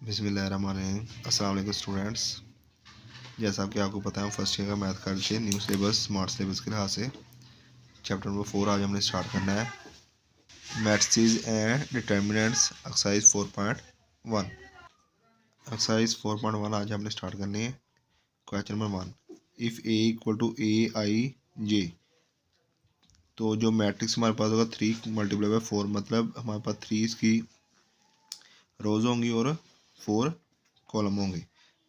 बिस्मिल्लाहिर्रहमानिर्रहीम। अस्सलाम वालेकुम स्टूडेंट्स। जैसा कि आपको पता है, हम फर्स्ट ईयर का मैथ कर लीजिए न्यू सिलेबस स्मार्ट सिलेबस के लिहाज से चैप्टर नंबर 4 आज हमने स्टार्ट करना है। Matrices and determinants exercise 4.1। Exercise 4.1 आज हमने स्टार्ट करनी है। Question number 1, if A equal to a i j, तो जो मैट्रिक्स हमारे पास होगा 3 मल्टीप्लाई बाय 4, मतलब हमारे पास 3 इसकी रोज होंगी और 4 कॉलम होंगे।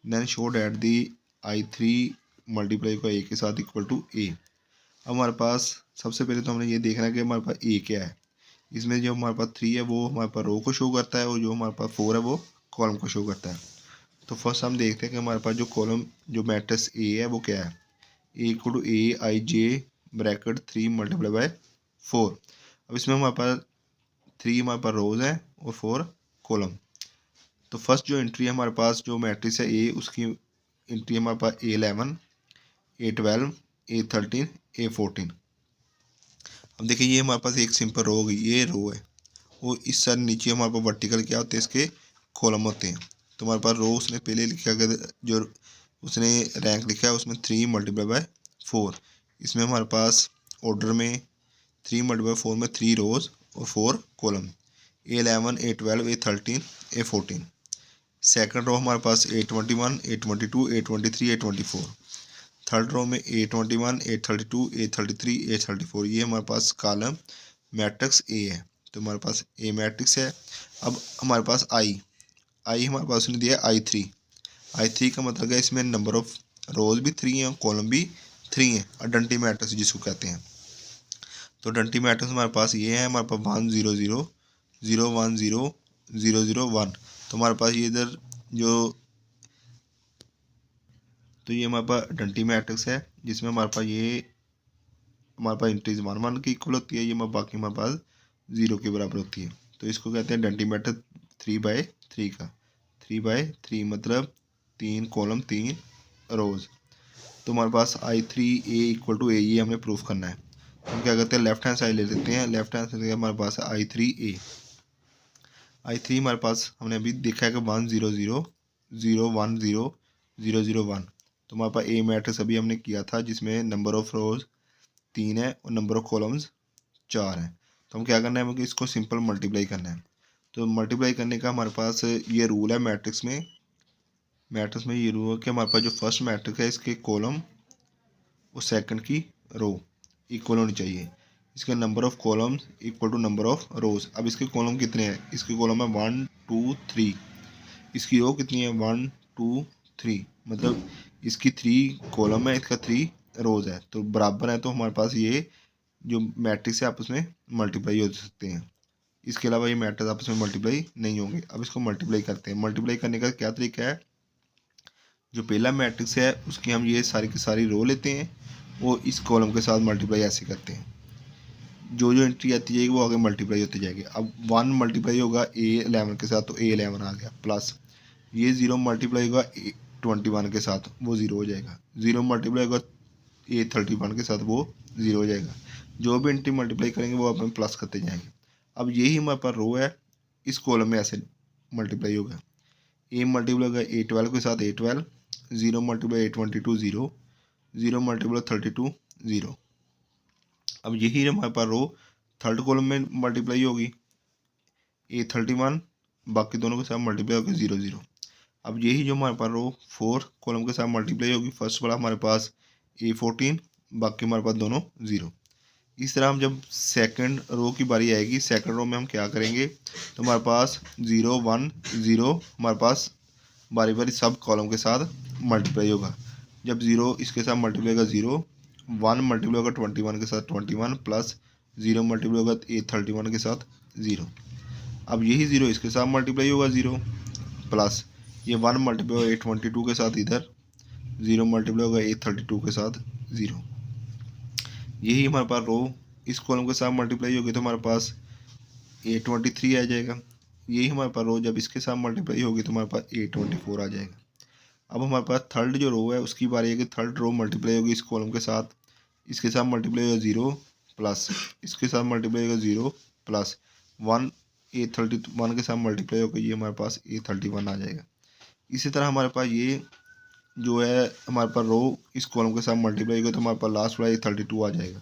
Then show that the I3 multiply को ए के साथ इक्वल टू ए। अब हमारे पास सबसे पहले तो हमने ये देखना है कि हमारे पास ए क्या है। इसमें जो हमारे पास 3 है वो हमारे पास रो को शो करता है और जो हमारे पास 4 है वो कॉलम को शो करता है। तो फर्स्ट हम देखते हैं कि हमारे पास जो कॉलम जो मैट्रिक्स ए है वो क्या है। A equal to a i j bracket 3 multiply by 4। अब इसमें हमारे पास 3 हमारे पास रोज हैं और 4 कॉलम। तो फर्स्ट जो एंट्री है हमारे पास जो मैट्रिक्स है ए, उसकी एंट्री हमारे पास A11 A12 A13 A14। अब देखिए ये हमारे पास एक सिंपल रो होगी, ये रो है और इस साइड नीचे हमारे पास वर्टिकल क्या होते हैं, इसके कॉलम होते हैं। तो हमारे पास रो उसने पहले लिखा अगर जो उसने रैंक लिखा है उसमें 3 मल्टीप्लाई बाय 4। इसमें हमारे पास ऑर्डर में 3 मल्टीप्लाई 4 में 3 रोज और 4 column, A11 A12 A13 A14। Second row हमारे पास A21 A22 A23 A24। Third row में A21 A32 A33 A34। ये हमारे पास कॉलम मैट्रिक्स ए है। तो हमारे पास ए मैट्रिक्स है। अब हमारे पास आई हमारे पास उसने दिया I3 का मतलब है इसमें नंबर ऑफ रोज भी 3 हैं, कॉलम भी 3 हैं, आइडेंटिटी मैट्रिक्स जिसको कहते हैं। तो आइडेंटिटी मैट्रिक्स हमारे पास ये है, हमारे पास 1 0 0 0 1 0 0 0 1। तो हमारे पास ये इधर जो तो ये हमारे पास आइडेंटिटी मैट्रिक्स है जिसमें हमारे पास ये हमारे पास इंट्रीज 1 1 की इक्वल होती है, ये बाकी हमारे पास 0 के बराबर होती है। तो इसको कहते हैं आइडेंटिटी मैट्रिक्स 3/3 का। 3/3 मतलब 3 कॉलम 3 रोज। तो हमारे पास I3 A इक्वल टू ए, ये हमें प्रूफ करना है। हम क्या करते हैं, लेफ्ट हैंड साइड ले लेते हैं। लेफ्ट हैंड साइड हमारे पास है I3 हमारे पास हमने अभी देखा है कि 1 0 0 0 1 0 0 0 1। तो हमारे पास ए मैट्रिक्स अभी हमने किया था जिसमें नंबर ऑफ रोज 3 है और नंबर ऑफ कॉलम्स 4 है। तो हम क्या करना है, हमें इसको सिंपल मल्टीप्लाई करना है। तो मल्टीप्लाई करने का हमारे पास ये रूल है मैट्रिक्स में ये रूल है कि हमारे पास जो फर्स्ट मैट्रिक्स है इसके कॉलम और सेकंड की रो इक्वल होनी चाहिए। इसका number of columns equal to number of rows. अब इसके कॉलम कितने हैं, इसके कॉलम है 1 2 3। इसकी रो कितनी है 1 2 3, मतलब इसकी 3 कॉलम है, इसका 3 रोज है, तो बराबर है। तो हमारे पास ये जो मैट्रिक्स है आपस में मल्टीप्लाई हो सकते हैं। इसके अलावा ये मैट्रिक्स आपस में मल्टीप्लाई नहीं होंगे। अब इसको मल्टीप्लाई करते हैं। मल्टीप्लाई करने का क्या तरीका है, जो पहला मैट्रिक्स है उसकी हम ये सारी की सारी रो लेते हैं और इस कॉलम के साथ मल्टीप्लाई ऐसे करते हैं। जो जो एंट्री आती जाएगी वो आगे मल्टीप्लाई होती जाएगी। अब 1 मल्टीप्लाई होगा A11 के साथ तो A11 आ गया, प्लस ये 0 मल्टीप्लाई होगा A21 के साथ वो 0 हो जाएगा। 0 मल्टीप्लाई होगा A31 के साथ वो 0 हो जाएगा। जो भी एंट्री मल्टीप्लाई करेंगे वो अपन प्लस करते जाएंगे। अब यही हमारे पास रो है, इस कॉलम में ऐसे मल्टीप्लाई होगा। ए मल्टीप्लाई होगा A12 के साथ A12, 0 मल्टीप्लाई A22 0, 0 मल्टीप्लाई 32 0। अब यही हमारे पास रो थर्ड कॉलम में मल्टीप्लाई होगी A31, बाकी दोनों के साथ मल्टीप्लाई होगी 0 0। अब यही जो हमारे पास रो 4 कॉलम के साथ मल्टीप्लाई होगी, फर्स्ट वाला हमारे पास A14, बाकी हमारे पास दोनों 0। इस तरह हम जब सेकंड रो की बारी आएगी, सेकंड रो में हम क्या करेंगे, तो हमारे पास 0 1 0 हमारे पास बारी बारी सब कॉलम के साथ मल्टीप्लाई होगा। जब 0 इसके साथ मल्टीप्लाई होगा 0, 1 मल्टीप्लाई होगा 21 के साथ 21, प्लस 0 मल्टीप्लाई होगा A31 के साथ 0। अब यही 0 इसके साथ मल्टीप्लाई होगा 0, प्लस ये 1 मल्टीप्लाई होगा A22 के साथ इधर, 0 मल्टीप्लाई होगा A32 के साथ 0। यही हमारे पास रो इस कॉलम के साथ मल्टीप्लाई होगी तो हमारे पास A23 आ जाएगा। यही हमारे पास रो जब इसके साथ मल्टीप्लाई होगी तो हमारे पास A24 आ जाएगा। अब हमारे पास थर्ड जो रो है उसकी बारी है कि थर्ड रो मल्टीप्लाई होगी इस कॉलम के साथ, इसके साथ मल्टीप्लाई होगा 0, प्लस इसके साथ मल्टीप्लाई होगा 0, प्लस 1 A31 के साथ मल्टीप्लाई होकर ये हमारे पास A31 आ जाएगा। इसी तरह हमारे पास ये जो है हमारे पास रो इस कॉलम के साथ मल्टीप्लाई होगा तो हमारे पास लास्ट वाला A32 आ जाएगा।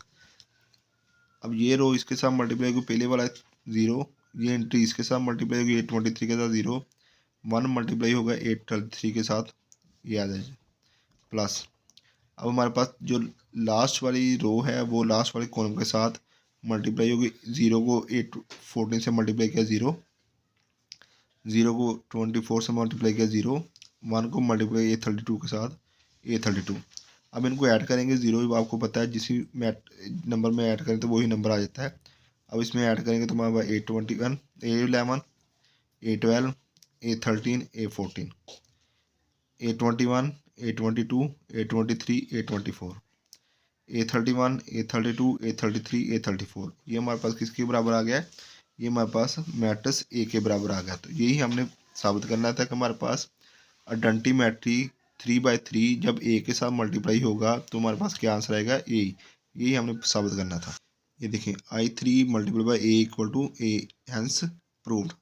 अब ये रो इसके साथ मल्टीप्लाई होगी, पहले वाला 0, ये एंट्री इसके साथ मल्टीप्लाई होगी A23 के साथ 0, 1 मल्टीप्लाई होगा A33 के साथ, ये आ जाएगा प्लस। अब हमारे पास जो लास्ट वाली रो है वो लास्ट वाले कॉलम के साथ मल्टीप्लाई होगी। 0 को 14 से मल्टीप्लाई किया 0, 0 को 24 से मल्टीप्लाई किया 0, 1 को मल्टीप्लाई A32 के साथ A32। अब इनको ऐड करेंगे, 0 आपको पता है जिस नंबर में ऐड करें तो वही नंबर आ जाता है। अब इसमें ऐड करेंगे तो हमारे पास A21, A11, A12, A13, A14, A21, A22, A23, A24, A31, A32, A33, A34। ये हमारे पास किसके बराबर आ गया है? ये हमारे पास मैट्रिक्स ए के बराबर आ गया। तो यही हमने साबित करना था कि हमारे पास आइडेंटिटी मैट्रिक्स 3/3 जब ए के साथ मल्टीप्लाई होगा तो हमारे पास क्या आंसर आएगा? ए। यही हमने साबित करना था। ये देखें I3 multiply by A equal to A, hence proved.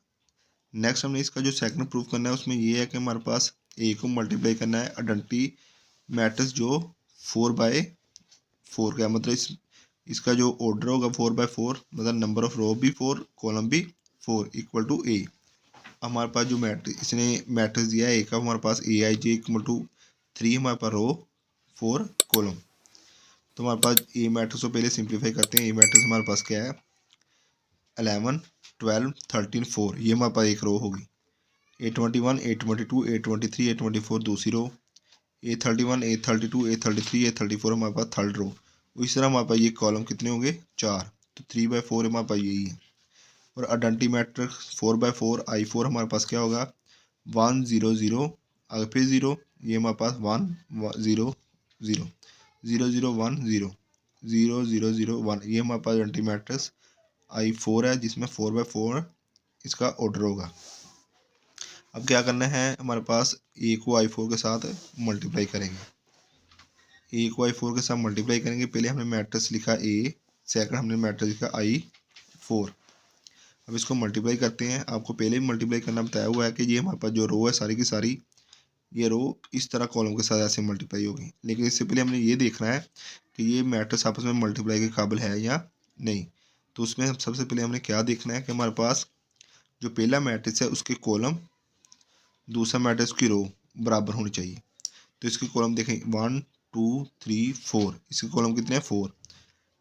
Next हमने इसका जो सेकंड प्रूफ करना है उसमें ये है कि हमारे पास ए को मल्टीप्लाई करना है आइडेंटिटी मैट्रिक्स जो 4/4 का, मतलब इसका जो ऑर्डर होगा 4/4, मतलब नंबर ऑफ रो भी 4, कॉलम भी 4 इक्वल टू ए। हमारे पास जो मैट्रिक्स इसने मैट्रिक्स दिया है ए का, हमारे पास AIJ इक्वल टू 3 हमारे पास रो 4 कॉलम। तो हमारे पास ए मैट्रिक्स को पहले सिंप्लीफाई करते हैं। ए मैट्रिक्स हमारे पास क्या है? 11, 12, 13, 4, ये हमारे पास एक रो होगी। A21, A22, A23, A24 दूसरी रो, A31, A32, A33, A34 हमारे पास थर्ड रो। इस तरह हमारे पास ये कॉलम कितने होंगे? 4। तो 3/4 हमारे पास यही है। और आइडेंटिटी मैट्रिक्स 4/4 I4 हमारे पास क्या होगा? 1 0 0, आगे फिर 0, ये हमारे पास 1 0 0 0 0 1 0 0 0 0 1, ये हमारे पास आइडेंटिटी मैट्रिक्स I4 है जिसमें 4/4 इसका ऑर्डर होगा। अब क्या करना है? हमारे पास ए को I4 के साथ मल्टीप्लाई करेंगे। ए को I4 के साथ मल्टीप्लाई करेंगे। पहले हमने मैट्रिक्स लिखा ए, सेकंड हमने मैट्रिक्स लिखा I4। अब इसको मल्टीप्लाई करते हैं। आपको पहले भी मल्टीप्लाई करना बताया हुआ है कि ये हमारे पास जो रो है सारी की सारी, ये रो इस तरह कॉलम के साथ ऐसे मल्टीप्लाई होगी। लेकिन इससे पहले हमने ये देखना है कि ये मैट्रिक्स आपस में मल्टीप्लाई के काबिल है या नहीं। तो उसमें सबसे पहले हमने क्या देखना है कि हमारे पास जो पहला मैट्रिक्स है उसके कॉलम दूसरा मैट्रिक्स की रो बराबर होनी चाहिए। तो इसके कॉलम देखें 1 2 3 4, इसके कॉलम कितने हैं? 4।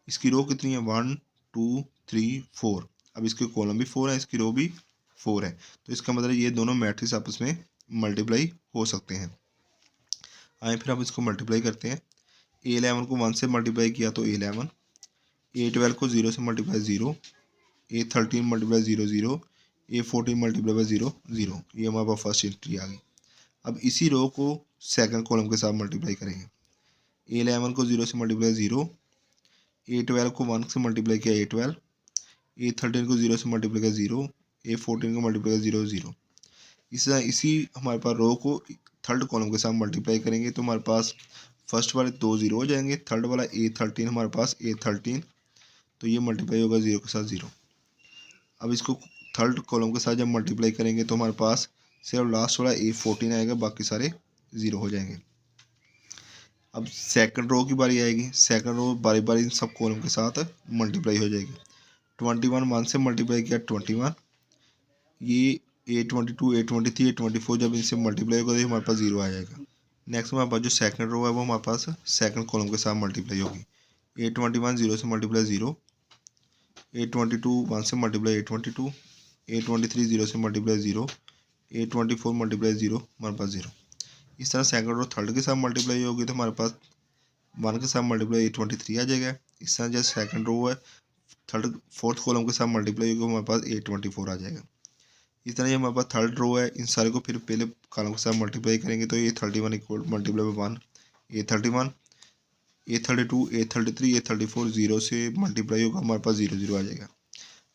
इसकी रो कितनी है? 1 2 3 4। अब इसके कॉलम भी 4 है, इसकी रो भी 4 है। तो इसका मतलब ये दोनों मैट्रिक्स आपस में मल्टीप्लाई हो सकते हैं। आए फिर हम इसको मल्टीप्लाई करते हैं। A11 को 1 से मल्टीप्लाई किया तो A11, A12 को 0 से multiply 0, A13 multiply 0 0, A14 multiply by 0 0, ये हमारे पास फर्स्ट एंट्री आ गई। अब इसी रो को सेकंड कॉलम के साथ मल्टीप्लाई करेंगे। A11 को 0 से मल्टीप्लाई 0, A12 को 1 से मल्टीप्लाई किया A12, A13 को 0 से मल्टीप्लाई किया 0, A14 को मल्टीप्लाई किया 0 0। इसी हमारे पास रो को थर्ड कॉलम के साथ मल्टीप्लाई करेंगे तो हमारे पास फर्स्ट वाले 2 0 हो जाएंगे। थर्ड वाला A13 हमारे पास A13, तो ये मल्टीप्लाई होगा 0 के साथ 0। अब इसको थर्ड कॉलम के साथ जब मल्टीप्लाई करेंगे तो हमारे पास सिर्फ लास्ट वाला A14 आएगा, बाकी सारे 0 हो जाएंगे। अब सेकंड रो की बारी आएगी। सेकंड रो बारी बारी सब कॉलम के साथ मल्टीप्लाई हो जाएगी। 21 1 से मल्टीप्लाई किया 21, ये A22 A23 A24 जब इनसे मल्टीप्लाई होगा तो हमारे पास 0 आ जाएगा। नेक्स्ट हमारे पास जो सेकंड रो है वो हमारे पास सेकंड कॉलम के साथ मल्टीप्लाई होगी। A21 0 से मल्टीप्लाई 0, A22 1 से मल्टीप्लाई A22, A23 0 से मल्टीप्लाई 0, A24 मल्टीप्लाई 0, हमारे पास 0। इस तरह सेकंड रो थर्ड के साथ मल्टीप्लाई होगी तो हमारे पास 1 के साथ मल्टीप्लाई A23 आ जाएगा। इस तरह जैसे सेकंड रो है थर्ड फोर्थ कॉलम के साथ मल्टीप्लाई होगी हमारे पास A24 आ जाएगा। इस तरह ये हमारे पास थर्ड रो है, इन सारे को फिर पहले कॉलम के साथ मल्टीप्लाई करेंगे तो A31 equal multiply by 1 A31, A32 A33 A34 0 से मल्टीप्लाई होगा हमारे पास 0 0 आ जाएगा।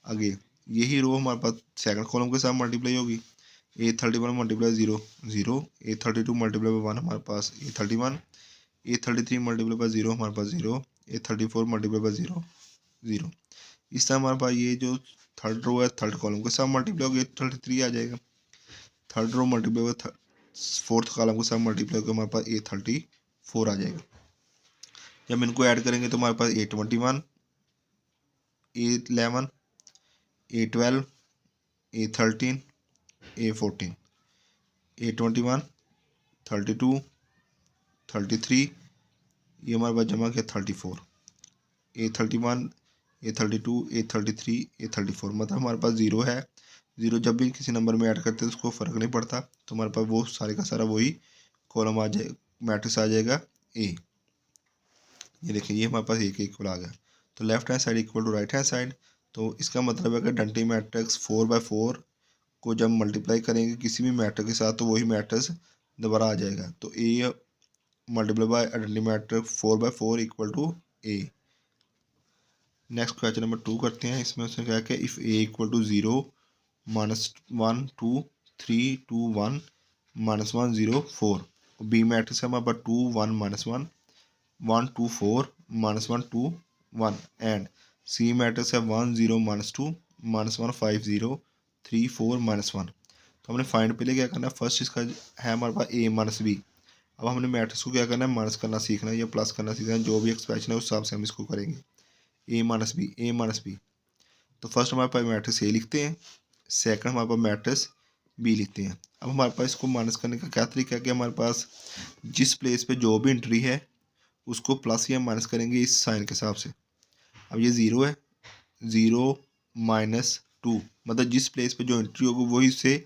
आगे यही रो हमारे पास सेकंड कॉलम के साथ मल्टीप्लाई होगी। A31 multiply 0 0, A32 multiply by 1 हमारे पास A31, A33 मल्टीप्लाई बाई 0 हमारे पास 0, A34 मल्टीप्लाई बाई 0 0। इस तरह हमारे पास ये जो थर्ड रो है, थर्ड कॉलम के साथ मल्टीप्लाई होगी 33 आ जाएगा। थर्ड रो मल्टीप्लाई होगा फोर्थ कॉलम के साथ मल्टीप्लाई होकर हमारे पास A34 आ जाएगा। जब इनको ऐड करेंगे तो हमारे पास A21, A11, A12, A13, A14, A21, 32, 33, ये हमारे पास जमा किया 34, A31, A32, A33, A34, मतलब हमारे पास ज़ीरो है। ज़ीरो जब भी किसी नंबर में ऐड करते हैं तो उसको फ़र्क नहीं पड़ता, तो हमारे पास वो सारे का सारा वही कॉलम आ जाए, मैट्रिक्स आ जाएगा ए। ये देखिए ये हमारे पास ए के इक्वल आ गया। तो left hand side equal to right hand side, तो इसका मतलब है कि डंटी मैट्रिक्स 4/4 को जब मल्टीप्लाई करेंगे किसी भी मैट्रिक्स के साथ तो वही मैट्रिक्स दोबारा आ जाएगा। तो ए मल्टीप्लाई बाय डंटी matrix 4/4 equal to A. Next question number 2 करते हैं। इसमें उसने कहा कि if A equal to 0, -1, 2, 3, 2, 1, -1, 0, 4। B matrix है हमारे पास 2, 1, -1, 1, 2, 4, -1, 2, 1 एंड सी मैट्रिक्स है 1, 0, -2, -1, 5, 0, 3, 4, -1। तो हमने फाइंड पहले क्या करना है, फर्स्ट इसका है हमारे पास ए माइनस बी। अब हमने मैट्रिक्स को क्या करना है, माइनस करना सीखना है या प्लस करना सीखना है, जो भी एक्सप्रेशन है उस हिसाब से हम इसको करेंगे। ए माइनस बी, ए माइनस बी। तो फर्स्ट हमारे पास मैट्रिक्स ए लिखते हैं, सेकंड हमारे पास मैट्रिक्स बी लिखते हैं। अब हमारे पास इसको माइनस करने का क्या तरीका है कि हमारे पास जिस प्लेस पे जो भी एंट्री है उसको प्लस या माइनस करेंगे इस साइन के हिसाब से। अब ये ज़ीरो है, 0, -2, मतलब जिस प्लेस पे जो एंट्री होगी वही से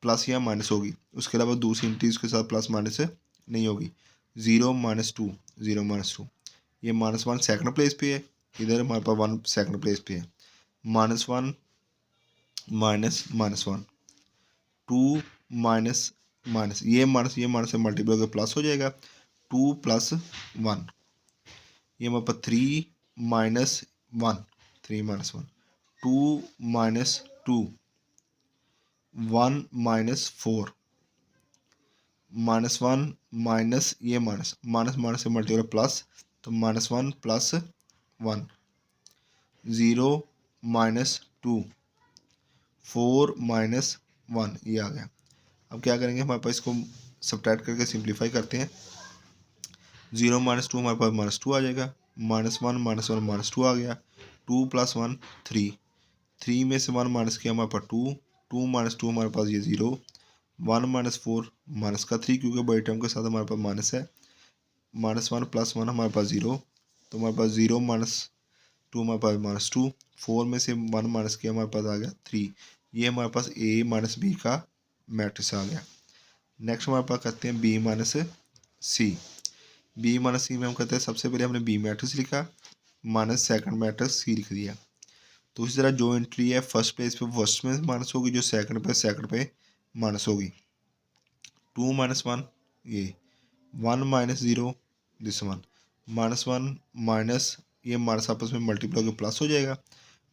प्लस या माइनस होगी, उसके अलावा दूसरी एंट्री उसके साथ प्लस माइनस नहीं होगी। 0, -2, 0, -2। ये -1 सेकंड प्लेस पे है, इधर हमारे पास 1 सेकंड प्लेस पे है। -1, -1, 2 माइनस माइनस, ये माइनस से मल्टीप्लाई होकर प्लस हो जाएगा, 2 + 1। ये हमारे पास 3 - 1, 3 - 1, 2 - 2, 1 - 4, -1 माइनस ये माइनस से मल्टीप्लाई प्लस, तो -1 + 1, 0 - 2, 4 - 1, ये आ गया। अब क्या करेंगे, हमारे पास इसको सब्ट्रैक्ट करके सिंप्लीफाई करते हैं। 0 - 2 हमारे पास -2 आ जाएगा, -1 -2 आ गया, 2 + 1 3, 3 में से 1 माइनस किया हमारे पास 2, 2 - 2 हमारे पास ये 0, 1 - 4 माइनस का 3 क्योंकि बड़े टर्म के साथ हमारे पास माइनस है, -1 + 1 हमारे पास 0, तो हमारे पास 0 - 2 हमारे पास -2, 4 में से 1 माइनस किया हमारे पास आ गया 3। ये हमारे पास ए माइनस बी का मैट्रिक्स आ गया। नेक्स्ट हमारे पास करते हैं बी माइनस सी। बी माइनस सी में हम कहते हैं सबसे पहले हमने बी मैट्रिक्स लिखा, माइनस सेकंड मैट्रिक्स सी लिख दिया। तो इसी तरह जो एंट्री है फर्स्ट पेज पे फर्स्ट में माइनस होगी, जो सेकंड पे माइनस होगी। 2 - 1 ये, 1 - 0 दिस वन, -1 माइनस ये माइनस आपस में मल्टीप्लाई होकर प्लस हो जाएगा,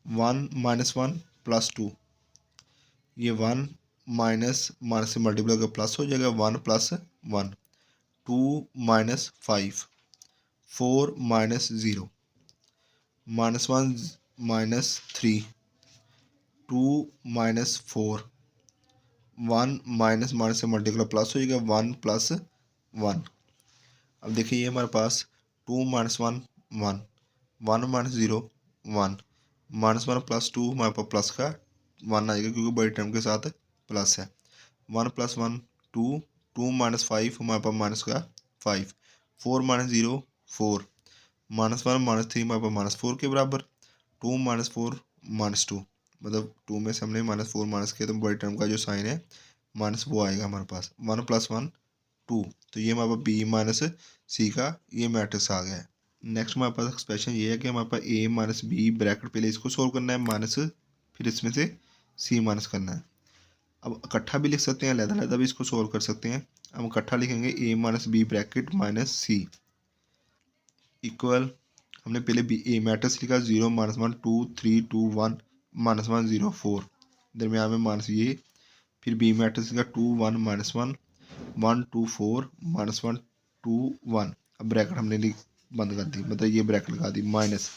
1 - 1 + 2, ये 1 माइनस से मल्टीप्लाई होकर प्लस हो जाएगा, 1 + 1, 2 - 5, 4 - 0, -1 - 3, 2 - 4, 1 माइनस से मल्टीप्लाई प्लस हो जाएगा, 1 + 1। अब देखिए ये हमारे पास 2 - 1 1, 1 - 0 1, -1 + 2 हमारे पास प्लस का 1 आएगा क्योंकि बड़े टर्म के साथ प्लस है, 1 + 1 2, 2 - 5 हमारे पास माइनस का 5, 4 - 0 4, -1 - 3 हमारे पास -4 के बराबर, 2 - 4 -2, मतलब 2 में से हमने -4 माइनस किया तो बड़े टर्म का जो साइन है माइनस वो आएगा हमारे पास, 1 + 1 2। तो ये हमारे पास बी माइनस सी का ये मैट्रिक्स आ गया है। नेक्स्ट हमारे पास एक्सप्रेशन ये है कि हमारे पास ए माइनस बी ब्रैकेट पहले इसको सोल्व करना है, माइनस फिर इसमें से सी माइनस करना है। अब इकट्ठा भी लिख सकते हैं, अलग-अलग भी इसको सोल्व कर सकते हैं। हम इकट्ठा लिखेंगे ए माइनस बी ब्रैकेट माइनस सी इक्वल, हमने पहले बी ए मैट्रिक्स लिखा 0 - 1 2 3 2 1 -1 0 4, दरमियान में माइनस ये, फिर बी मैट्रिक्स लिखा 2 1 -1 1 2 4 -1 2 1। अब ब्रैकेट हमने बंद कर दी, मतलब ये ब्रैकेट लगा दी माइनस,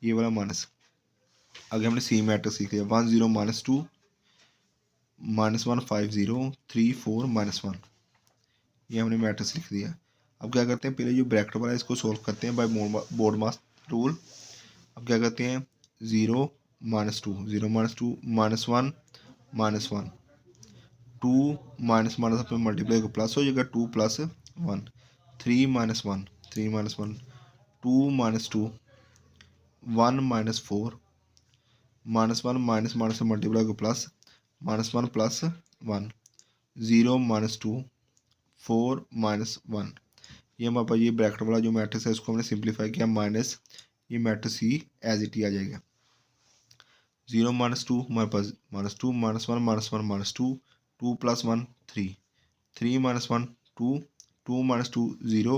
ये वाला माइनस, आगे हमने सी मैट्रिक्स सीख लिया, 1 0 -2 -1 5 0 3 4 -1, ये हमने मैट्रिक्स लिख दिया। अब क्या करते हैं, पहले जो ब्रैकेट वाला है इसको सोल्व करते हैं बाय बोर्डमास रूल। अब क्या करते हैं, 0 -2 0 -2 -1 -1 2 माइनस माइनस अपने मल्टीप्लाई को प्लस हो जाएगा, 2 + 1 3 -1 3 -1 2 -2 1 -4 -1 माइनस माइनस से मल्टीप्लाई को प्लस -1 + 1 0 -2 4 -1, ये हमारे पास ये ब्रैकेट वाला जो मैट्रिक्स है इसको हमने सिंप्लीफाई किया, माइनस ये मैट्रिक्स ही एज इट ही आ जाएगा। 0 -2 हमारे पास -2 -1 -1 -2 2 + 1 3 3 -1 2 2 -2 0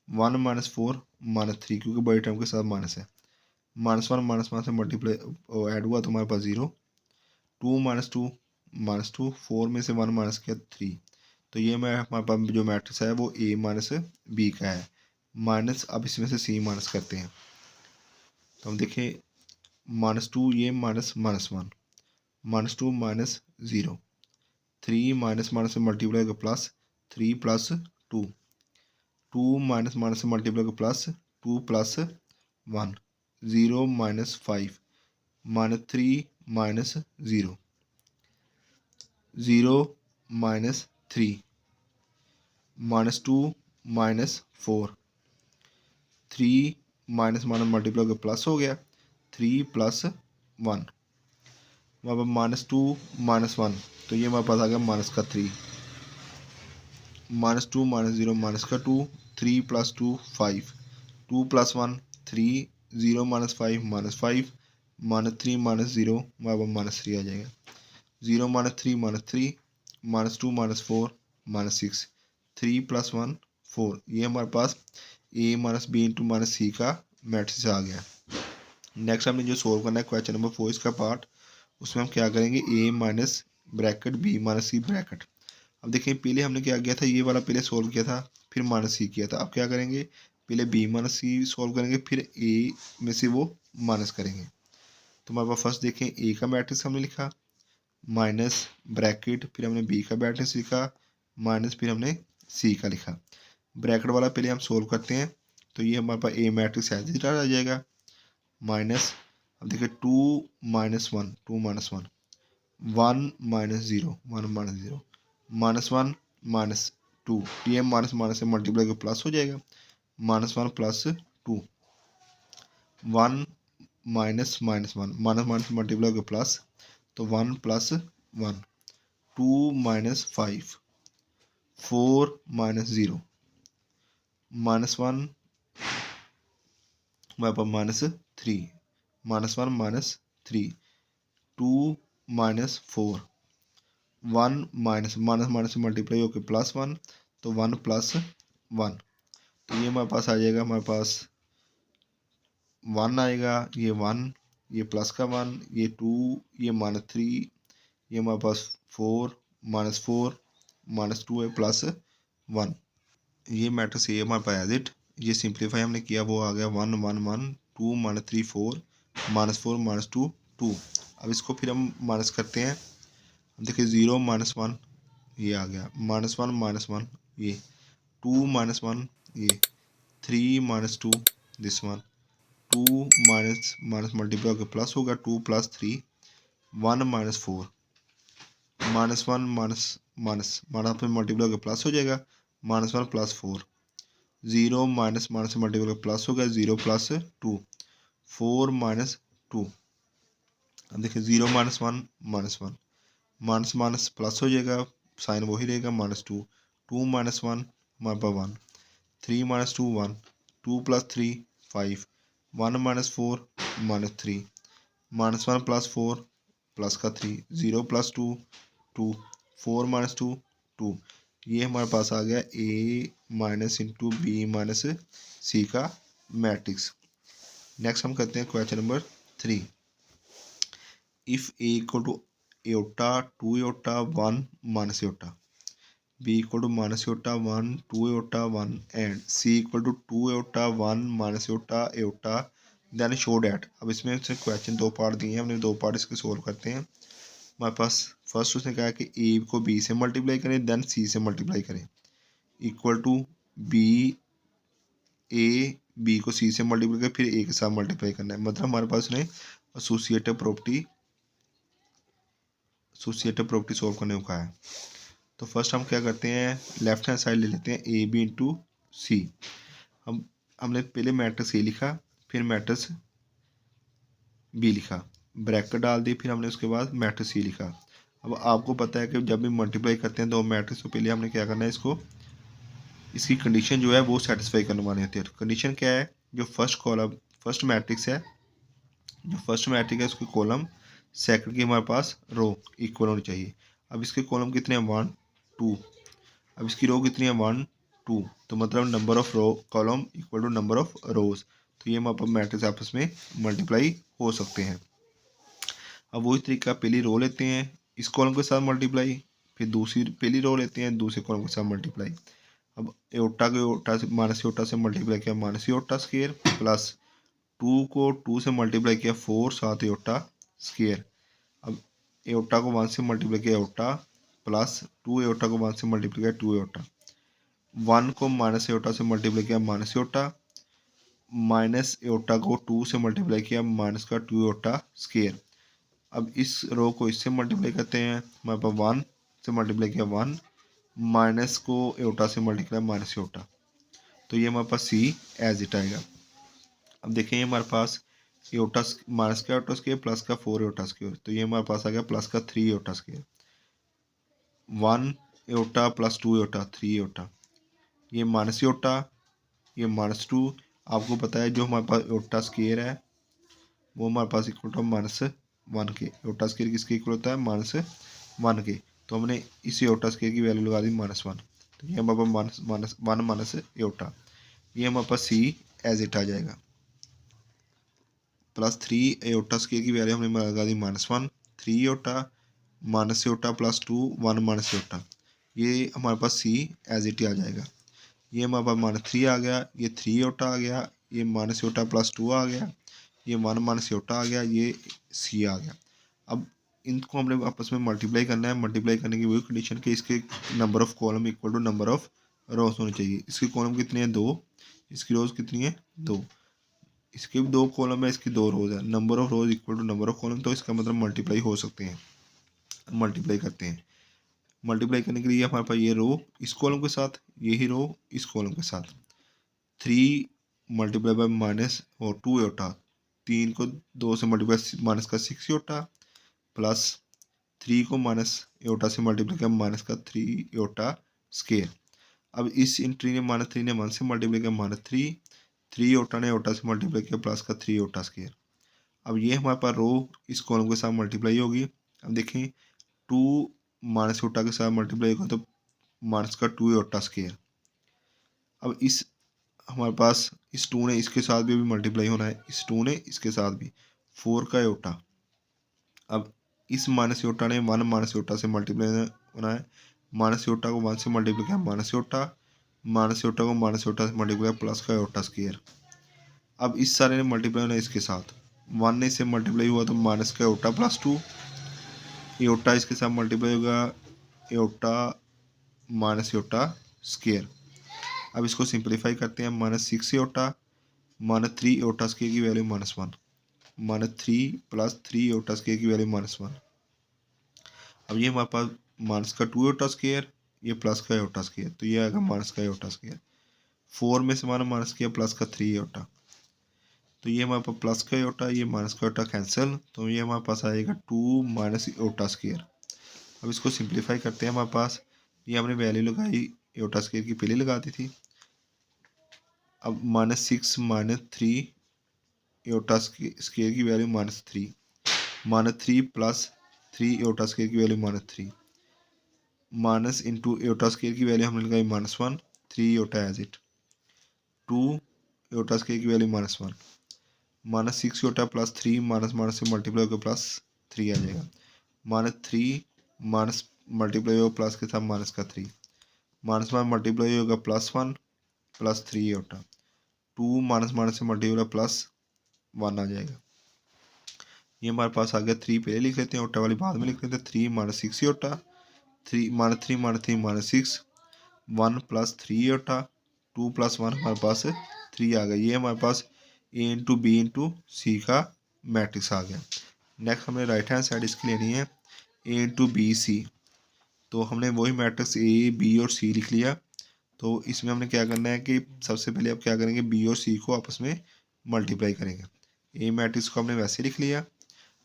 1 -4 -3, क्योंकि बड़े टर्म के साथ माइनस है, -1 से मल्टीप्लाई ऐड हुआ तो हमारे पास 0 2 -2 -2 4 में से 1 माइनस किया 3, तो ये मैं हमारे पास जो मैट्रिक्स है वो A - B का है। माइनस अब इसमें से C माइनस करते हैं, तो हम देखें -2 ये -1 -2 -0 3 माइनस माइनस से मल्टीप्लाई का प्लस 3 + 2 2 माइनस माइनस से मल्टीप्लाई का प्लस 2 + 1 0 -5 -3 -0 0 -3 -2 -4 3 माइनस माइनस मल्टीप्लाई का प्लस हो गया 3 + 1 -2 -1, तो ये हमारे पास आ गया माइनस का 3 -2 -0 माइनस का 2 3 + 2 5 2 + 1 3 0 -5 -5 -3 -0 -3 आ जाएगा 0 -3 -3 -2 -4 -6 3 + 1 4, ये हमारे पास A - B × -C का मैट्रिक्स आ गया। नेक्स्ट हमने जो सोल्व करना है क्वेश्चन नंबर 4 इसका पार्ट, उसमें हम क्या करेंगे, A - bracket B - C bracket. अब देखिए पहले हमने क्या किया था, ये वाला पहले सोल्व किया था फिर -C किया था। अब क्या करेंगे, पहले B - C सोल्व करेंगे फिर A में से वो माइनस करेंगे। तो हमारे पास फर्स्ट देखें A का मैट्रिक्स हमने लिखा माइनस ब्रैकेट, फिर हमने B का मैट्रिक्स लिखा माइनस, फिर हमने C का लिखा। ब्रैकेट वाला पहले हम सोल्व करते हैं, तो ये हमारे पास A मैट्रिक्स एज इट आ जाएगा माइनस। अब देखिए 2 - 1 2 - 1 1 - 0 1 -0 -1 -2, ये माइनस माइनस से मल्टीप्लाई का प्लस हो जाएगा -1 + 2 1 minus minus 1 minus minus multiply का प्लस, तो 1 + 1 2 -5 4 -0 -1 हमारे पास -3 -1 -3 2 -4 1 माइनस माइनस माइनस से मल्टीप्लाई होकर +1, तो 1 + 1, तो ये हमारे पास आ जाएगा, हमारे पास 1 आएगा, ये 1 ये प्लस का 1 ये 2 ये -3 ये हमारे पास 4 -4 -2 है +1, ये मैट्रिक्स ये हमारे पास एज इट, ये सिंप्लीफाई हमने किया वो आ गया 1 1 1 2 -3 4 -4 -2 2। अब इसको फिर हम माइनस करते हैं, देखिए 0 -1 ये आ गया -1 -1 ये 2 -1 ये 3 -2 this one 2 minus minus multiply होकर प्लस होगा 2 + 3 1 -4 -1 माइनस माइनस माइनस फिर मल्टीप्लाई होकर प्लस हो जाएगा -1 + 4 0 माइनस माइनस मल्टीप्लाई होकर प्लस हो गया 0 + 2 4 -2। अब देखिए 0 - 1 -1 माइनस माइनस प्लस हो जाएगा, साइन वही रहेगा -2 2 - 1 हमारे पास 1 3 -2 1 2 + 3 5 1 -4 -3 -1 + 4 प्लस का 3 0 + 2 2 4 -2 2, ये हमारे पास आ गया A - B - C का मैट्रिक्स। नेक्स्ट हम करते हैं question number 3। If A = iota 2 iota 1 minus iota, B = -iota 1 2 iota 1 and C = 2 iota 1 minus iota iota then show that. अब इसमें से क्वेश्चन 2 पार्ट दिए हैं, हमने 2 पार्ट इसके सोल्व करते हैं। हमारे पास फर्स्ट उसने कहा कि ए को बी से मल्टीप्लाई करें, देन सी से मल्टीप्लाई करें, equal to B A B को सी से मल्टीप्लाई करें, फिर ए के साथ मल्टीप्लाई करना है। मतलब हमारे पास उसने एसोसिएटिव प्रॉपर्टी सॉल्व करने को कहा है। तो फर्स्ट हम क्या करते हैं, लेफ्ट हैंड साइड ले लेते हैं ए बी इंटू सी। हमने पहले मैट्रिक्स ए लिखा, फिर मैट्रिक्स बी लिखा, ब्रैकेट डाल दी, फिर हमने उसके बाद मैट्रिक्स सी लिखा। अब आपको पता है कि जब भी मल्टीप्लाई करते हैं दो मैट्रिक्स, तो पहले हमने क्या करना है, इसकी कंडीशन जो है वो सेटिस्फाई करवानी होती है। कंडीशन क्या है, जो फर्स्ट मैट्रिक्स है उसके कॉलम, सेकंड की हमारे पास रो इक्वल होनी चाहिए। अब इसके कॉलम कितने हैं, 1 2। अब इसकी रो कितनी है, 1 2। तो मतलब number of row column equal to number of rows. तो ये हमारे मैट्रिक्स आपस में मल्टीप्लाई हो सकते हैं। अब वही तरीका, पहली रो लेते हैं इस कॉलम के साथ मल्टीप्लाई, फिर दूसरी पहली रो लेते हैं दूसरे कॉलम के साथ मल्टीप्लाई। अब एओटा को एओटा से माइनस एओटा से मल्टीप्लाई किया, माइनस एओटा स्क्वायर, प्लस 2 को 2 से मल्टीप्लाई किया 4 7 एओटा स्क्वायर। अब एओटा को 1 से मल्टीप्लाई किया एओटा, प्लस 2 एओटा को 1 से मल्टीप्लाई किया 2 एओटा। 1 को माइनस एओटा से मल्टीप्लाई किया माइनस एओटा, माइनस एओटा को 2 से मल्टीप्लाई किया माइनस का 2 एओटा स्क्वायर। अब इस रो को इससे मल्टीप्लाई करते हैं, हमारे पास 1 से मल्टीप्लाई किया 1, माइनस को एओटा से मल्टीप्लाई माइनस एओटा। तो ये हमारे पास सी एज इट आएगा। अब देखें हमारे पास एओटा माइनस का एओटा स्क्वायर प्लस का 4 एओटा स्क्वायर, तो ये हमारे पास आ गया प्लस का 3 iota square. 1 aorta plus 2 aorta 3 aorta, ये माइनस एओटा, ये माइनस 2। आपको पता है जो हमारे पास एओटा स्क्वायर है वो हमारे पास इक्वल टू -1 के। एओटा स्क्वायर किसके इक्वल होता है, -1 के। तो हमने इस एओटा स्क्वायर की वैल्यू लगा दी -1। तो ये हमारे पास -1 माइनस एओटा, ये हमारे पास सी एज इट आ जाएगा। प्लस 3 एओटा स्क्वायर की वैल्यू हमने लगा दी -1, 3 aorta minus aorta plus 2 1 minus aorta, ये हमारे पास सी एज इट आ जाएगा। ये हमारे पास -3 आ गया, ये 3 एओटा आ गया, ये माइनस एओटा प्लस 2 आ गया, ये 1 माइनस एओटा आ गया, ये सी आ गया। अब इनको हमने आपस में मल्टीप्लाई करना है। मल्टीप्लाई करने की वही कंडीशन कि इसके number of column equal to number of rows होनी चाहिए। इसके कॉलम कितने हैं, 2, इसकी रोज कितनी है, 2। इसके भी 2 कॉलम है, इसकी 2 रोज है, number of rows equal to number of column, तो इसका मतलब मल्टीप्लाई हो सकते हैं। मल्टीप्लाई करते हैं, मल्टीप्लाई करने के लिए हमारे पास ये रो इस कॉलम के साथ, यही रो इस कॉलम के साथ, 3 मल्टीप्लाई बाय माइनस और 2 एओटा, 3 को 2 से मल्टीप्लाई माइनस का 6 एओटा, प्लस 3 को माइनस एओटा से मल्टीप्लाई किया माइनस का 3 एओटा स्क्वायर। अब इस इंट्री ने -3 ने 1 से मल्टीप्लाई किया -3, 3 एओटा ने एओटा से मल्टीप्लाई किया प्लस का 3 एओटा स्क्वायर। अब ये हमारे पास रो इस कॉलम के साथ मल्टीप्लाई होगी। अब देखें 2 माइनस एओटा के साथ मल्टीप्लाई होगा तो माइनस का 2 एओटा स्क्वायर। अब इस हमारे पास इस 2 ने इसके साथ भी मल्टीप्लाई होना है, इस 2 ने इसके साथ भी 4 का एओटा। अब इस माइनस एओटा ने 1 माइनस एओटा से मल्टीप्लाई होना है, माइनस एओटा को 1 से मल्टीप्लाई किया माइनस एओटा, माइनस एओटा को माइनस एओटा से मल्टीप्लाई प्लस का एओटा स्क्वायर। अब इस सारे ने मल्टीप्लाई होना है इसके साथ, 1 ने इससे मल्टीप्लाई हुआ तो माइनस का एओटा प्लस 2, एओटा इसके साथ मल्टीप्लाई होगा एओटा माइनस एओटा स्क्वायर। अब इसको सिंप्लीफाई करते हैं, -6 एओटा -3 एओटा स्क्वायर की वैल्यू -1, -3 प्लस 3 एओटा स्क्वायर की वैल्यू -1। अब ये हमारे पास माइनस का 2 एओटा स्क्वायर, ये प्लस का एओटा स्क्वायर, तो ये आएगा माइनस का एओटा स्क्वायर। 4 में से हमारा माइनस किया प्लस का 3 एओटा, तो ये हमारे पास प्लस का एओटा, ये माइनस का एओटा कैंसिल, तो ये हमारे पास आएगा 2 माइनस एओटा स्क्वायर। अब इसको सिंप्लीफाई करते हैं, हमारे पास ये हमने वैल्यू लगाई एओटा स्क्वायर की पहले लगा दी थी। अब -6 -3 एओटा स्क्वायर की वैल्यू -3, -3 प्लस 3 एओटा स्क्वायर की value -3, minus into iota square की वैल्यू हमने लगाई -1, 3 iota as it, 2 iota square की value -1, -6 iota plus 3 minus minus से मल्टीप्लाई होकर प्लस 3 आ जाएगा, -3 माइनस मल्टीप्लाई होगा प्लस के साथ माइनस का 3, माइनस में मल्टीप्लाई होगा +1 प्लस 3 एओटा, 2 माइनस माइनस से मल्टीप्लाई प्लस 1 आ जाएगा। ये हमारे पास आ गया। 3 पहले लिख लेते हैं, ओटा वाली बाद में लिख लेते हैं। 3 माइनस 6 ओटा, 3 माइनस 3 माइनस 3 माइनस 6, 1 प्लस 3 ओटा, 2 प्लस 1 हमारे पास 3 आ गया। ये हमारे पास ए इंटू बी इंटू सी का मैट्रिक्स आ गया। नेक्स्ट हमने राइट हैंड साइड इसकी लेनी है ए इंटू बी सी। तो हमने वही मैट्रिक्स ए बी और सी लिख लिया। तो इसमें हमने क्या करना है कि सबसे पहले अब क्या करेंगे, बी और सी को आपस में मल्टीप्लाई करेंगे। ए मैट्रिक्स को हमने वैसे लिख लिया,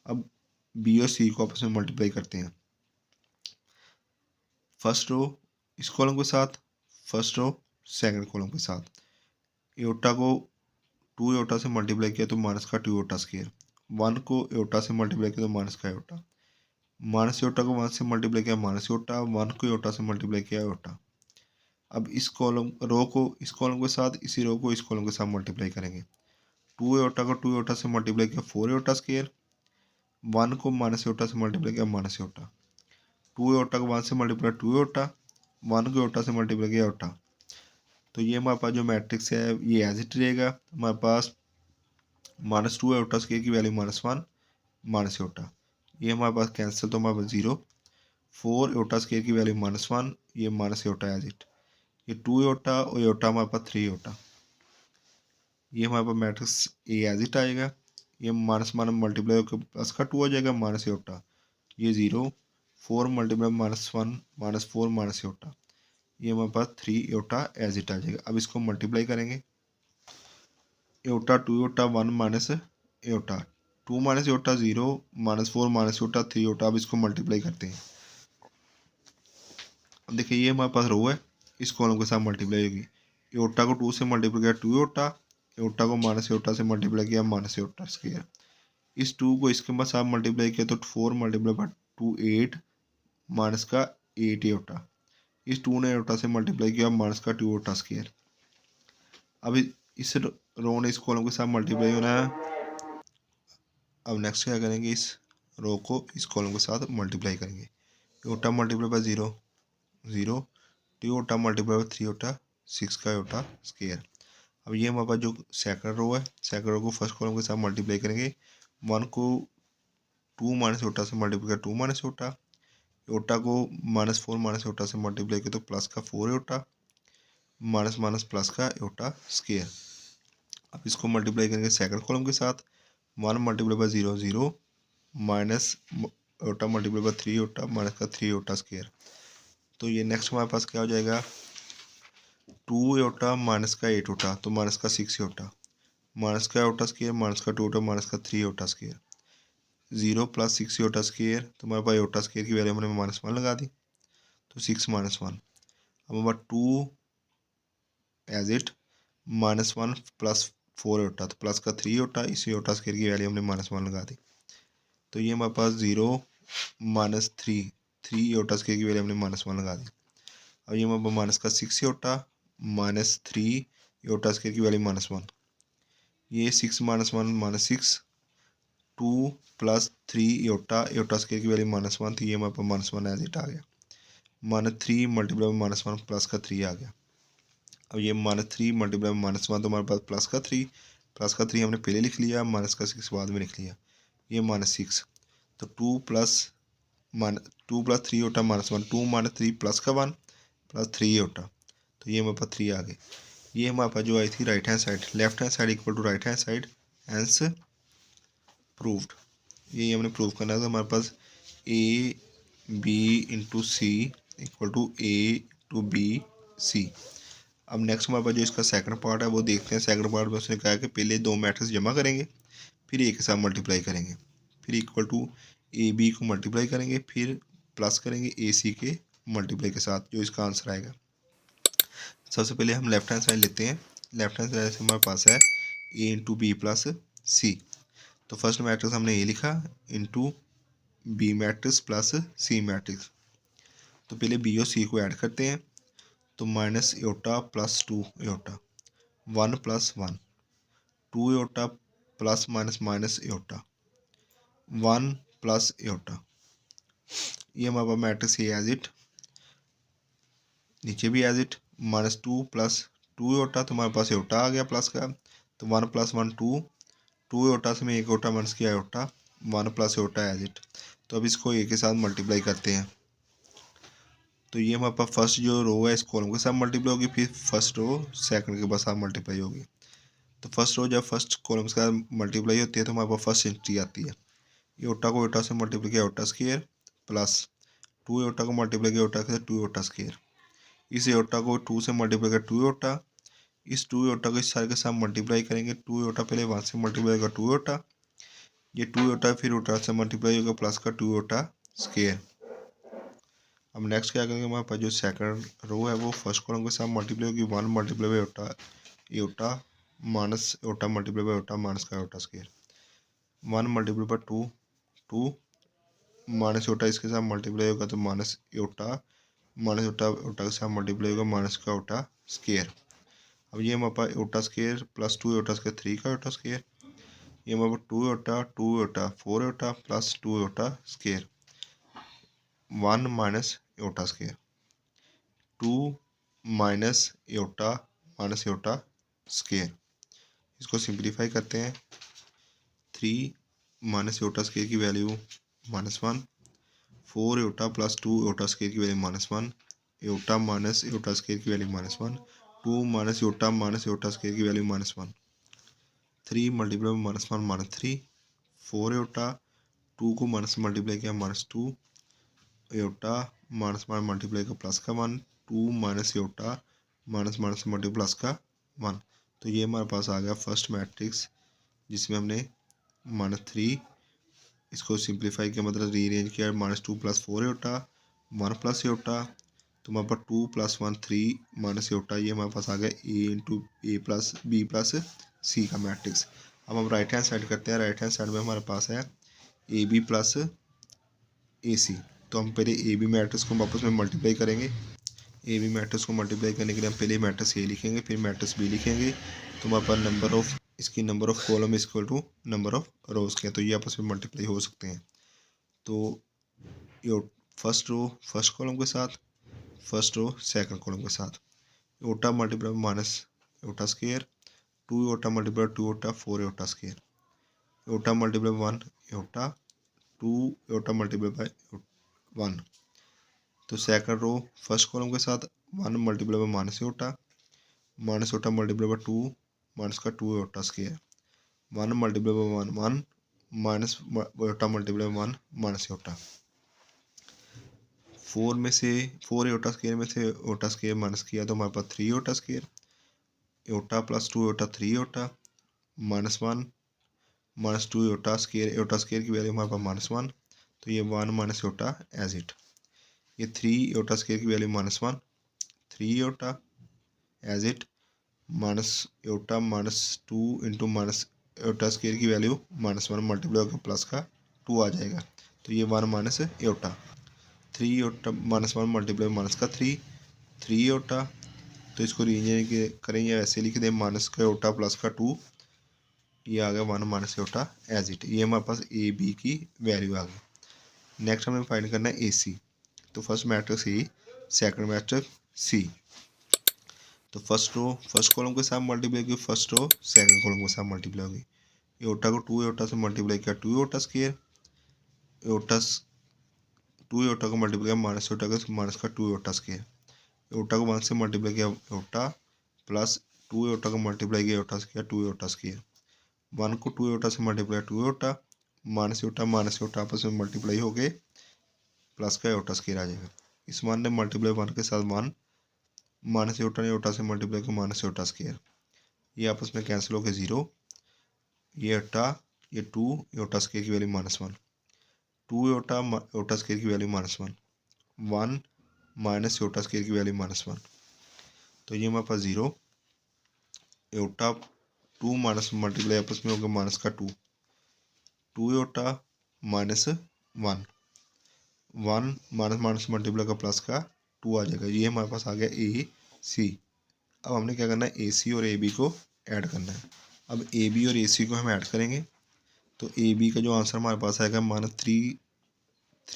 अब बी और सी को आपस में मल्टीप्लाई करते हैं। फर्स्ट रो इस कॉलम के साथ, फर्स्ट रो सेकंड कॉलम के साथ। एओटा को 2 एओटा से मल्टीप्लाई किया तो माइनस का 2 एओटा स्क्वायर, 1 को एओटा से मल्टीप्लाई किया तो माइनस का एओटा, माइनस एओटा को 1 से मल्टीप्लाई किया माइनस एओटा, 1 को एओटा से मल्टीप्लाई किया एओटा। अब इस कॉलम रो को इस कॉलम के साथ, इसी रो को इस कॉलम के साथ मल्टीप्लाई करेंगे। 2 एओटा को 2 एओटा से मल्टीप्लाई किया 4 एओटा स्क्वायर, 1 को माइनस एओटा से मल्टीप्लाई किया माइनस एओटा, 2 एओटा को 1 से मल्टीप्लाई 2 एओटा, 1 को एओटा से मल्टीप्लाई किया एओटा। तो ये हमारे पास जो मैट्रिक्स है ये एज इट रहेगा। हमारे पास माइनस 2 एओटा स्क्वायर की वैल्यू -1 माइनस एओटा, ये हमारे पास कैंसिल, तो हमारे पास 0। 4 एओटा स्क्वायर की वैल्यू -1, ये माइनस एओटा एज इट, ये 2 एओटा और एओटा हमारे पास 3 एओटा। ये हमारे पास मैट्रिक्स ए एज इट आएगा। ये माइनस माइनस मल्टीप्लाई होकर प्लस का 2 आ जाएगा माइनस एओटा, ये 0। 4 मल्टीप्लाई -1 -4 माइनस एओटा, ये हमारे पास 3 एओटा एज इट आ जाएगा। अब इसको मल्टीप्लाई करेंगे, aorta 2 aorta 1 minus aorta, 2 minus aorta 0, -4 minus aorta 3 aorta. अब इसको मल्टीप्लाई करते हैं। अब देखिए ये हमारे पास रो है, इस कॉलम के साथ मल्टीप्लाई होगी। एओटा को 2 से मल्टीप्लाई किया 2 एओटा, एओटा को माइनस एओटा से मल्टीप्लाई किया माइनस एओटा स्क्वायर। इस 2 को इसके साथ मल्टीप्लाई किया तो 4 मल्टीप्लाई बाय 2 8 माइनस का 8 एओटा। इस 2 ने एओटा से मल्टीप्लाई किया माइनस का 2 एओटा स्क्वायर। अब इस रो ने इस कॉलम के साथ मल्टीप्लाई होना है। अब नेक्स्ट क्या करेंगे, इस रो को इस कॉलम के साथ मल्टीप्लाई करेंगे। Aorta multiply by 0 0, 2 aorta multiply by 3 aorta 6 का एओटा स्क्वायर। अब ये हमारे पास जो सेकंड रो है, सेकंड रो को फर्स्ट कॉलम के साथ मल्टीप्लाई करेंगे। 1 को 2 माइनस एओटा से मल्टीप्लाई किया 2 माइनस एओटा, एओटा को -4 माइनस एओटा से मल्टीप्लाई किया तो प्लस का 4 एओटा, माइनस माइनस प्लस का एओटा स्क्वायर। अब इसको मल्टीप्लाई करेंगे सेकंड कॉलम के साथ। 1 multiply by 0 0, minus aorta multiply by 3 aorta minus का 3 एओटा स्क्वायर। तो ये नेक्स्ट हमारे पास क्या हो जाएगा, 2 एओटा माइनस का 8 एओटा तो माइनस का 6 एओटा, माइनस का एओटा स्क्वायर माइनस का 2 एओटा माइनस का 3 iota square, 0 plus 6 aorta square. तो हमारे पास एओटा स्क्वायर की वैल्यू हमने -1 लगा दी, तो 6 - 1। अब हमारे 2 एज इट -1 प्लस 4 एओटा, तो प्लस का 3 एओटा, इस एओटा स्क्वायर की वैल्यू हमने -1 लगा दी। तो ये हमारे पास 0 -3 एओटा स्क्वायर की वैल्यू हमने -1 लगा दी। अब ये हमारे पास माइनस का 6 एओटा -3 एओटा स्क्वायर की वैल्यू -1, ये 6 - 1 -6, 2 प्लस 3 एओटा, एओटा स्क्वायर की वैल्यू -1, तो ये हमारे पास -1 एज इट आ गया। -3 मल्टीप्लाई -1 प्लस का 3 आ गया। अब ये -3 मल्टीप्लाई -1 तो हमारे पास प्लस का 3 हमने पहले लिख लिया, माइनस का 6 बाद में लिख लिया, ये -6। तो 2 प्लस 3 एओटा -1, 2 - 3 प्लस का 1 प्लस 3 एओटा, तो ये हमारे पास 3 आ गए। ये हमारे पास जो आई थी right hand side, left hand side equal to right hand side, hence proved. ये हमने प्रूव करना है। तो हमारे पास A B into C equal to A to B C. अब नेक्स्ट हमारे पास जो इसका सेकंड पार्ट है वो देखते हैं। सेकंड पार्ट में उसने कहा कि पहले 2 मैट्रिक्स जमा करेंगे, फिर ए के साथ मल्टीप्लाई करेंगे, फिर इक्वल टू ए बी को मल्टीप्लाई करेंगे, फिर प्लस करेंगे ए सी के मल्टीप्लाई के साथ, जो इसका आंसर आएगा। सबसे पहले हम लेफ्ट हैंड साइड लेते हैं। लेफ्ट हैंड साइड से हमारे पास है A into B plus C. तो फर्स्ट मैट्रिक्स हमने ए लिखा into B matrix plus C matrix. तो पहले बी और सी को ऐड करते हैं, तो minus aorta plus 2 aorta, 1 + 1, 2 aorta plus minus aorta, 1 plus aorta. ये हमारा मैट्रिक्स ए एज इट, नीचे भी एज इट, -2 + 2 एओटा, तो हमारे पास एओटा आ गया प्लस का, तो 1 + 1 2, टू योटा से मैं एक योटा माइनस किया iota, 1 plus iota as it. तो अब इसको ए के साथ मल्टीप्लाई करते हैं। तो ये हमारे पास फर्स्ट जो रो है इस कॉलम के साथ मल्टीप्लाई होगी, फिर फर्स्ट रो सेकंड के साथ मल्टीप्लाई होगी। तो फर्स्ट रो जब फर्स्ट कॉलम के साथ मल्टीप्लाई होती है तो हमारे पास फर्स्ट एंट्री आती है, योटा को योटा से मल्टीप्लाई किया iota square plus two iota को मल्टीप्लाई किया योटा के साथ 2 योटा स्क्वायर। इस योटा को 2 से मल्टीप्लाई किया 2 योटा, इस 2 योटा को इस सारे के साथ मल्टीप्लाई करेंगे। 2 योटा पहले 1 से मल्टीप्लाई होगा 2 योटा, ये 2 योटा फिर योटा से मल्टीप्लाई होगा प्लस का 2 योटा स्क्वायर। अब नेक्स्ट क्या करेंगे, हमारे पास जो सेकंड रो है वो फर्स्ट कॉलम के साथ मल्टीप्लाई होगी, 1 multiply by iota iota minus iota multiply by iota minus का iota square. 1 multiply by 2 2 minus iota इसके साथ मल्टीप्लाई होगा तो माइनस योटा योटा के साथ मल्टीप्लाई होगा माइनस का योटा स्क्वायर। अब ये हमारे पास iota square plus 2 iota square 3 का योटा स्क्वायर, ये हमारे पास 2 iota 4 iota plus 2 iota square, 1 minus iota square, 2 minus iota square. इसको सिंप्लीफाई करते हैं। 3 माइनस योटा स्क्वायर की value -1, 4 iota plus 2 iota square की value -1, iota minus iota square की वैल्यू -1, 2 माइनस योटा स्क्वायर की वैल्यू -1, 3 मल्टीप्लाई -1 -3, 4 योटा 2 को minus multiply किया -2 iota minus multiply का प्लस का 1, 2 minus iota minus multiply plus का 1। तो ये हमारे पास आ गया फर्स्ट मैट्रिक्स जिसमें हमने -3 इसको सिंप्लीफाई किया, मतलब रीअरेंज किया, -2 प्लस 4 योटा 1 प्लस योटा, तो हमारे पास 2 प्लस 1 3 माइनस योटा, ये हमारे पास आ गया ए इंटू ए प्लस बी प्लस सी का मैट्रिक्स। अब हम राइट हैंड साइड करते हैं। राइट हैंड साइड में हमारे पास है A B plus A C. तो हम पहले ए बी मैट्रिक्स को वापस में मल्टीप्लाई करेंगे। ए बी मैट्रिक्स को मल्टीप्लाई करने के लिए हम पहले मैट्रिक्स ए लिखेंगे, फिर मैट्रिक्स बी लिखेंगे। तो हमारे पास number of column equal to number of rows के, तो ये आपस में मल्टीप्लाई हो सकते हैं। तो यो फर्स्ट रो फर्स्ट कॉलम के साथ, फर्स्ट रो सेकंड कॉलम के साथ, iota multiply minus iota square, 2 iota multiply 2 iota 4 iota square, iota multiply 1 iota 2 iota multiply by 1। तो सेकंड रो फर्स्ट कॉलम के साथ 1 multiply by minus iota multiply by 2 minus का 2 iota square, 1 multiply by 1 1 minus iota multiply 1 minus Yotta. 4 iota square में से iota square minus किया तो हमारे पास 3 iota square, iota plus 2 iota 3 iota -1 -2 iota square की वैल्यू हमारे पास -1, तो ये 1 माइनस योटा एज इट। ये 3 योटा स्क्वायर की value -1, 3 iota as it, minus iota -2 into minus iota square की वैल्यू -1 मल्टीप्लाई होकर प्लस का 2 आ जाएगा, तो ये 1 minus iota, 3 iota -1 multiply minus का 3 योटा। तो इसको रीअरेंज करें या ऐसे लिख दें, माइनस का योटा प्लस का 2, ये आ गया 1 माइनस योटा एज इट। ये हमारे पास ए बी की वैल्यू आ गई। नेक्स्ट हमें फाइंड करना है ए सी। तो first matrix A, second matrix C. तो फर्स्ट रो फर्स्ट कॉलम के साथ मल्टीप्लाई होगी, फर्स्ट रो सेकंड कॉलम के साथ मल्टीप्लाई होगी। योटा को 2 योटा से मल्टीप्लाई किया 2 योटा स्क्वायर, योटा 2 योटा को मल्टीप्लाई किया माइनस योटा का माइनस का 2 योटा स्क्वायर, योटा को 1 से मल्टीप्लाई किया योटा प्लस 2 योटा को मल्टीप्लाई किया योटा से किया 2 योटा स्क्वायर, 1 को 2 योटा से मल्टीप्लाई 2 योटा माइनस योटा आपस में मल्टीप्लाई हो गए प्लस का योटा स्क्वायर आ जाएगा। इस 1 ने मल्टीप्लाई 1 के साथ 1, माइनस योटा ने योटा से मल्टीप्लाई किया माइनस योटा स्क्वायर, ये आपस में कैंसिल हो गए 0, ये योटा ये 2 योटा स्क्वायर की वैल्यू -1, 2 योटा योटा स्क्वायर की वैल्यू -1, 1 माइनस योटा स्क्वायर की वैल्यू -1, तो ये हमारे पास 0, योटा 2 माइनस मल्टीप्लाई आपस में हो गया माइनस का 2 योटा माइनस 1 माइनस मल्टीप्लाई का प्लस का 2 आ जाएगा। ये हमारे पास आ गया ए सी। अब हमने क्या करना है, ए सी और ए बी को ऐड करना है। अब ए बी और ए सी को हम ऐड करेंगे, तो ए बी का जो आंसर हमारे पास आएगा -3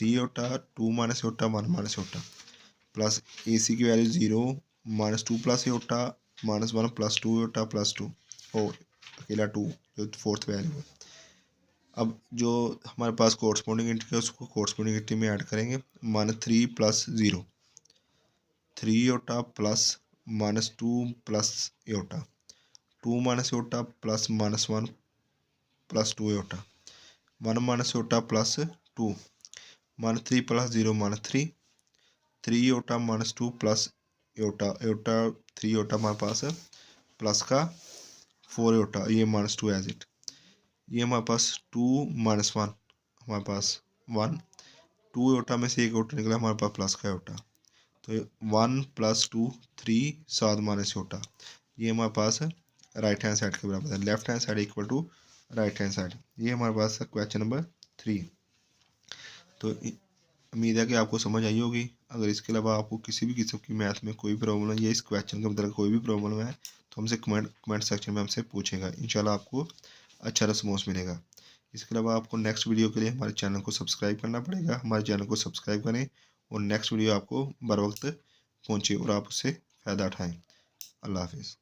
iota 2 minus iota 1 minus iota plus A C की value 0 -2 plus iota -1 plus 2 iota plus 2 और अकेला 2 जो फोर्थ वैल्यू है। अब जो हमारे पास कोरस्पोंडिंग इंट्री है उसको कोरस्पोंडिंग इंट्री में ऐड करेंगे। -3 + 0 3 iota plus -2 plus iota 2 minus iota plus -1 plus 2 iota 1 minus iota plus 2 -3 + 0 -3 3 iota -2 plus iota iota 3 iota हमारे पास प्लस का 4 योटा ये -2 एज इट। ये हमारे पास 2 - 1 हमारे पास 1 2 योटा में से एक योटा निकला हमारे पास प्लस का योटा तो 1 + 2 3 7 माइनस योटा ये हमारे पास राइट हैंड साइड के बराबर है। Left hand side equal to right hand side. ये हमारे पास क्वेश्चन नंबर 3। तो उम्मीद है कि आपको समझ आई होगी। अगर इसके अलावा आपको किसी भी किस्म की मैथ में कोई प्रॉब्लम है या इस क्वेश्चन के मतलब कोई भी प्रॉब्लम है तो हमसे कमेंट सेक्शन में हमसे पूछेगा। इंशाल्लाह आपको अच्छा रिस्पॉन्स मिलेगा। इसके अलावा आपको नेक्स्ट वीडियो के लिए हमारे चैनल को सब्सक्राइब करना पड़ेगा। हमारे चैनल को सब्सक्राइब करें और नेक्स्ट वीडियो आपको बर वक्त पहुँचे और आप उससे फ़ायदा उठाएँ। अल्लाह हाफिज़।